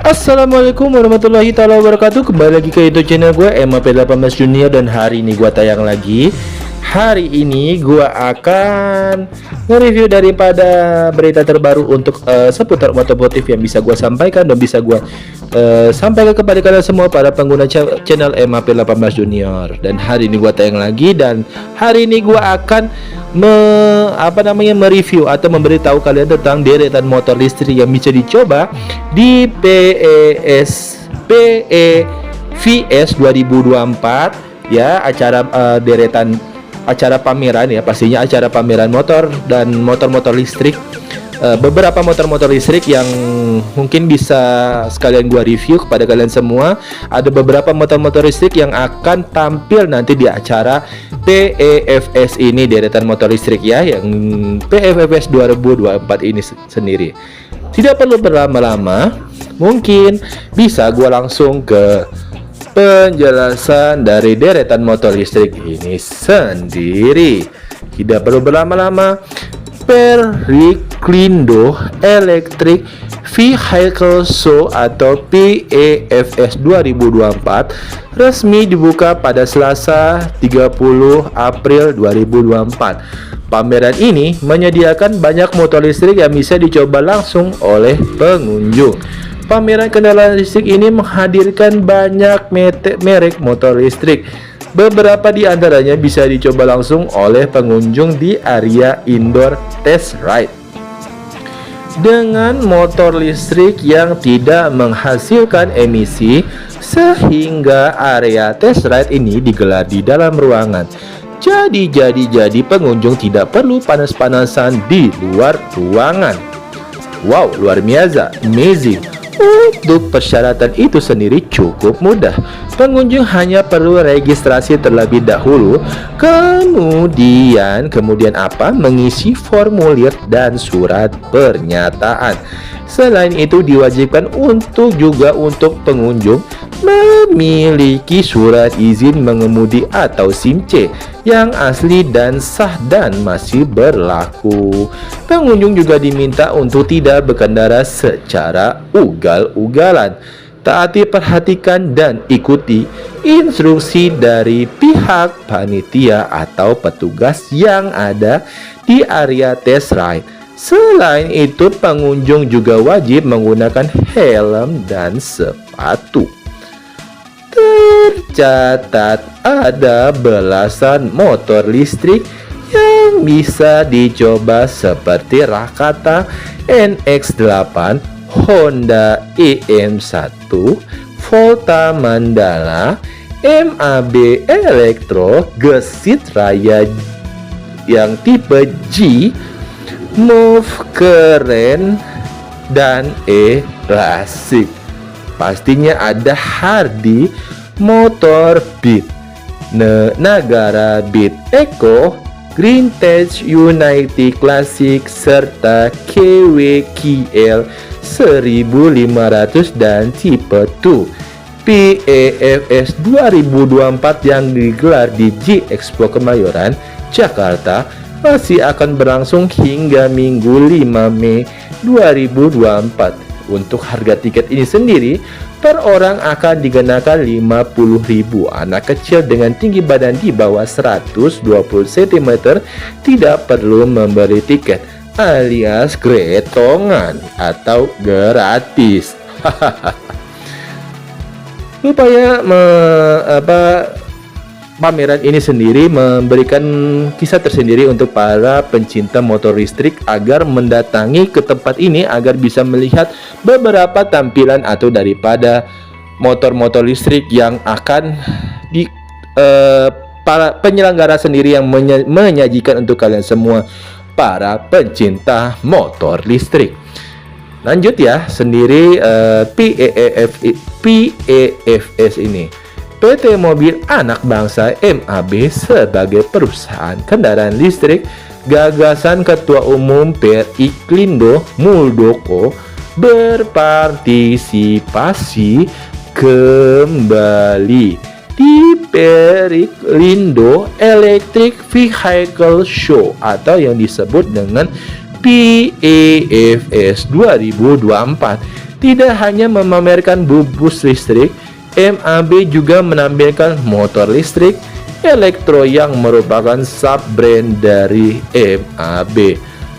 Assalamualaikum warahmatullahi taala wabarakatuh. Kembali lagi ke YouTube channel gue MAP18 Junior. Dan hari ini gue tayang lagi. Hari ini gue akan nge-review daripada berita terbaru untuk seputar otomotif yang bisa gue sampaikan dan bisa gue sampaikan kepada kalian semua para pengguna channel MAP18 Junior. Dan hari ini gue tayang lagi, dan hari ini gue akan mereview atau memberitahu kalian tentang deretan motor listrik yang bisa dicoba di PEVS 2024 ya, acara deretan acara pameran ya, pastinya acara pameran motor dan motor-motor listrik. Beberapa motor-motor listrik yang mungkin bisa sekalian gua review kepada kalian semua. Ada beberapa motor-motor listrik yang akan tampil nanti di acara PEVS ini, deretan motor listrik ya, yang PEVS 2024 ini sendiri. Tidak perlu berlama-lama, mungkin bisa gua langsung ke penjelasan dari deretan motor listrik ini sendiri. Tidak perlu berlama-lama. Periklindo Electric Vehicle Show atau PEVS 2024 resmi dibuka pada Selasa 30 April 2024. Pameran ini menyediakan banyak motor listrik yang bisa dicoba langsung oleh pengunjung. Pameran kendaraan listrik ini menghadirkan banyak merek motor listrik. Beberapa di antaranya bisa dicoba langsung oleh pengunjung di area indoor test ride. Dengan motor listrik yang tidak menghasilkan emisi, sehingga area test ride ini digelar di dalam ruangan. Jadi pengunjung tidak perlu panas-panasan di luar ruangan. Wow, luar biasa, amazing. Untuk persyaratan itu sendiri cukup mudah. Pengunjung hanya perlu registrasi terlebih dahulu, kemudian mengisi formulir dan surat pernyataan. Selain itu diwajibkan untuk pengunjung memiliki surat izin mengemudi atau SIM C yang asli dan sah dan masih berlaku. Pengunjung juga diminta untuk tidak berkendara secara ugal-ugalan. Taati, perhatikan dan ikuti instruksi dari pihak panitia atau petugas yang ada di area test ride. Selain itu, pengunjung juga wajib menggunakan helm dan sepatu. Tercatat ada belasan motor listrik yang bisa dicoba seperti Rakata NX8, Honda EM1, Volta Mandala, MAB Elektro, Gesit Raya yang tipe G, Move Keren, dan E-Classic. Pastinya ada Hardy, Motor Beat, Nagara Beat Eco, Greentech Unity Classic, serta KWKL 1500 dan tipe 2. PEVS 2024 yang digelar di G Expo Kemayoran, Jakarta masih akan berlangsung hingga Minggu 5 Mei 2024. Untuk harga tiket ini sendiri, per orang akan dikenakan 50.000. Anak kecil dengan tinggi badan di bawah 120 cm tidak perlu membeli tiket, alias gretongan atau gratis. Upaya pameran ini sendiri memberikan kisah tersendiri untuk para pencinta motor listrik agar mendatangi ke tempat ini agar bisa melihat beberapa tampilan atau daripada motor-motor listrik yang akan di para penyelenggara sendiri yang menyajikan untuk kalian semua para pencinta motor listrik. Lanjut ya, sendiri PEVS ini. PT Mobil Anak Bangsa MAB sebagai perusahaan kendaraan listrik, gagasan Ketua Umum Periklindo Muldoko berpartisipasi kembali di Periklindo Electric Vehicle Show atau yang disebut dengan PEVS 2024 Tidak hanya memamerkan bus listrik, MAB juga menampilkan motor listrik Elektro yang merupakan sub-brand dari MAB.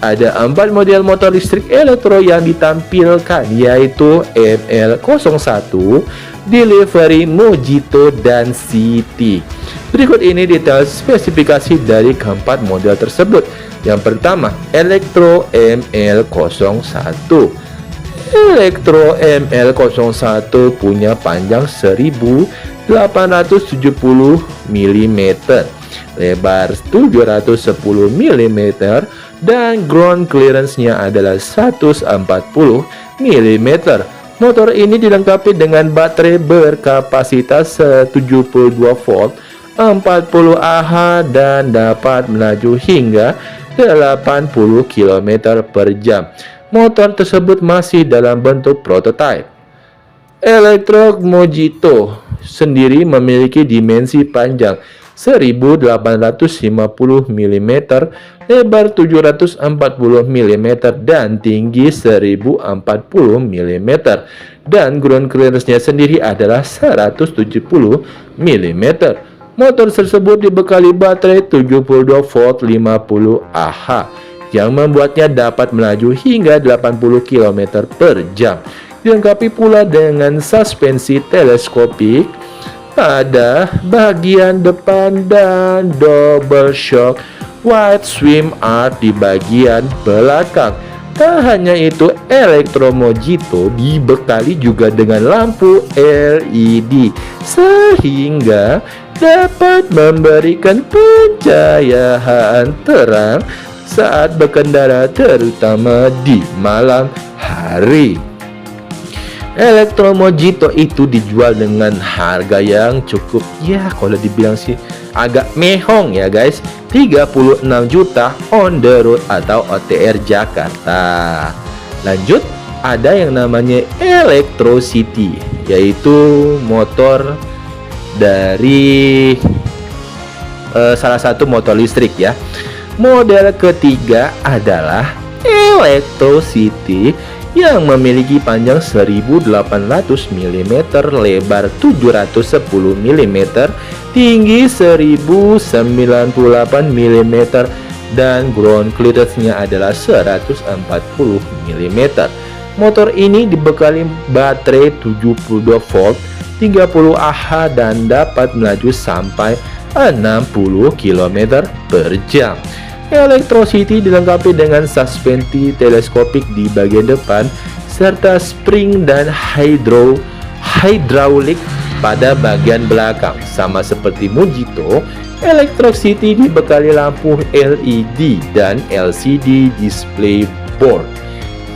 Ada 4 model motor listrik Elektro yang ditampilkan, yaitu ML01, Delivery, Mojito, dan City. Berikut ini detail spesifikasi dari keempat model tersebut. Yang pertama, Elektro ML01. Elektro ML01 punya panjang 1870 mm, lebar 710 mm, dan ground clearance-nya adalah 140 mm. Motor ini dilengkapi dengan baterai berkapasitas 72 volt, 40 Ah, dan dapat melaju hingga 80 km per jam. Motor tersebut masih dalam bentuk prototipe. Elektro Mojito sendiri memiliki dimensi panjang 1850 mm, lebar 740 mm, dan tinggi 1040 mm, dan ground clearance-nya sendiri adalah 170 mm. Motor tersebut dibekali baterai 72 volt 50 Ah yang membuatnya dapat melaju hingga 80 km per jam. Dilengkapi pula dengan suspensi teleskopik pada bagian depan dan double shock wide swim arm di bagian belakang. Tak hanya itu, Elektro Mojito dibekali juga dengan lampu LED sehingga dapat memberikan pencahayaan terang saat berkendara, terutama di malam hari. Elektro Mojito itu dijual dengan harga yang cukup, ya kalau dibilang sih agak mehong ya guys, 36 juta on the road atau OTR Jakarta. Lanjut, ada yang namanya Elektro City, yaitu motor dari salah satu motor listrik ya. Model ketiga adalah Elektro City yang memiliki panjang 1800 mm, lebar 710 mm, tinggi 1098 mm, dan ground clearance-nya adalah 140 mm. Motor ini dibekali baterai 72 volt 30 Ah dan dapat melaju sampai 60 km per jam. Elektro City dilengkapi dengan suspensi teleskopik di bagian depan serta spring dan hydraulik pada bagian belakang. Sama seperti Mojito, Elektro City dibekali lampu LED dan LCD display board.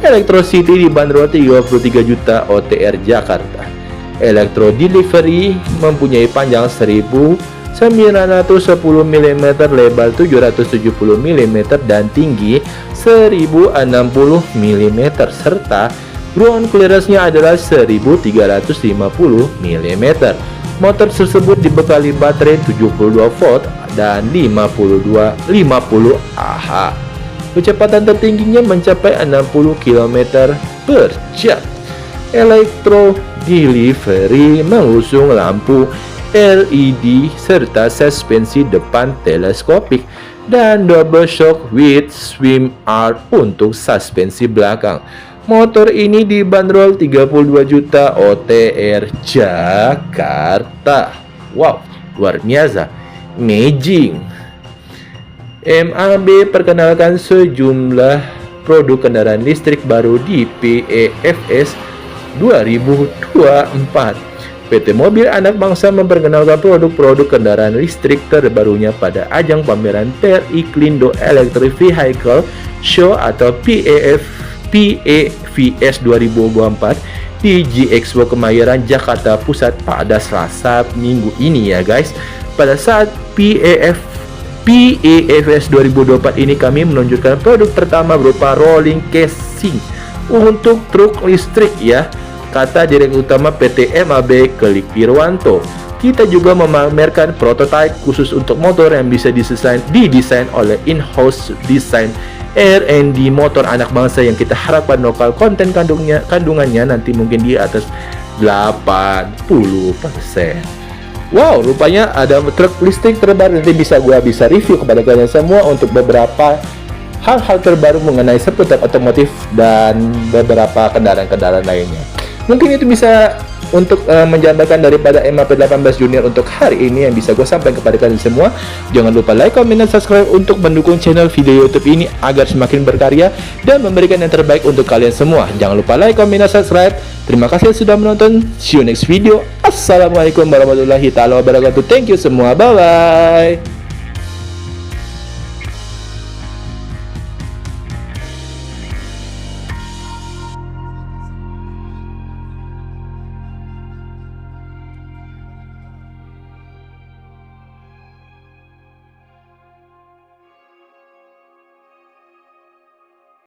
Elektro City dibanderol 33 juta OTR Jakarta. Elektro Delivery mempunyai panjang 1910 mm, lebar 770 mm, dan tinggi 1060 mm, serta ground clearance-nya adalah 1350 mm. Motor tersebut dibekali baterai 72 volt dan 50 Ah. Kecepatan tertingginya mencapai 60 km per jam. Elektro Delivery mengusung lampu LED serta suspensi depan teleskopik dan double shock with swim arm untuk suspensi belakang. Motor ini dibanderol 32 juta OTR Jakarta. Wow, luar biasa, amazing. MAB perkenalkan sejumlah produk kendaraan listrik baru di PEFS 2024. PT Mobil Anak Bangsa memperkenalkan produk-produk kendaraan listrik terbarunya pada ajang pameran Periklindo Electric Vehicle Show atau PEVS 2024 di GXPO Kemayoran, Jakarta Pusat pada Selasa minggu ini ya guys. Pada saat PEVS 2024 ini kami menunjukkan produk pertama berupa rolling casing untuk truk listrik ya, kata Direktur Utama PT MAB Kelik Irwanto. Kita juga memamerkan prototipe khusus untuk motor yang bisa didesain oleh in-house design R&D motor anak bangsa yang kita harapkan lokal konten kandungannya nanti mungkin di atas 80%. Wow, rupanya ada truk listrik terbaru, nanti bisa review kepada kalian semua untuk beberapa hal-hal terbaru mengenai seputar otomotif dan beberapa kendaraan-kendaraan lainnya. Mungkin itu bisa untuk menjabarkan daripada MAP18 Junior untuk hari ini yang bisa gue sampaikan kepada kalian semua. Jangan lupa like, comment, dan subscribe untuk mendukung channel video YouTube ini agar semakin berkarya dan memberikan yang terbaik untuk kalian semua. Jangan lupa like, comment, dan subscribe. Terima kasih sudah menonton. See you next video. Assalamualaikum warahmatullahi wabarakatuh. Thank you semua. Bye bye.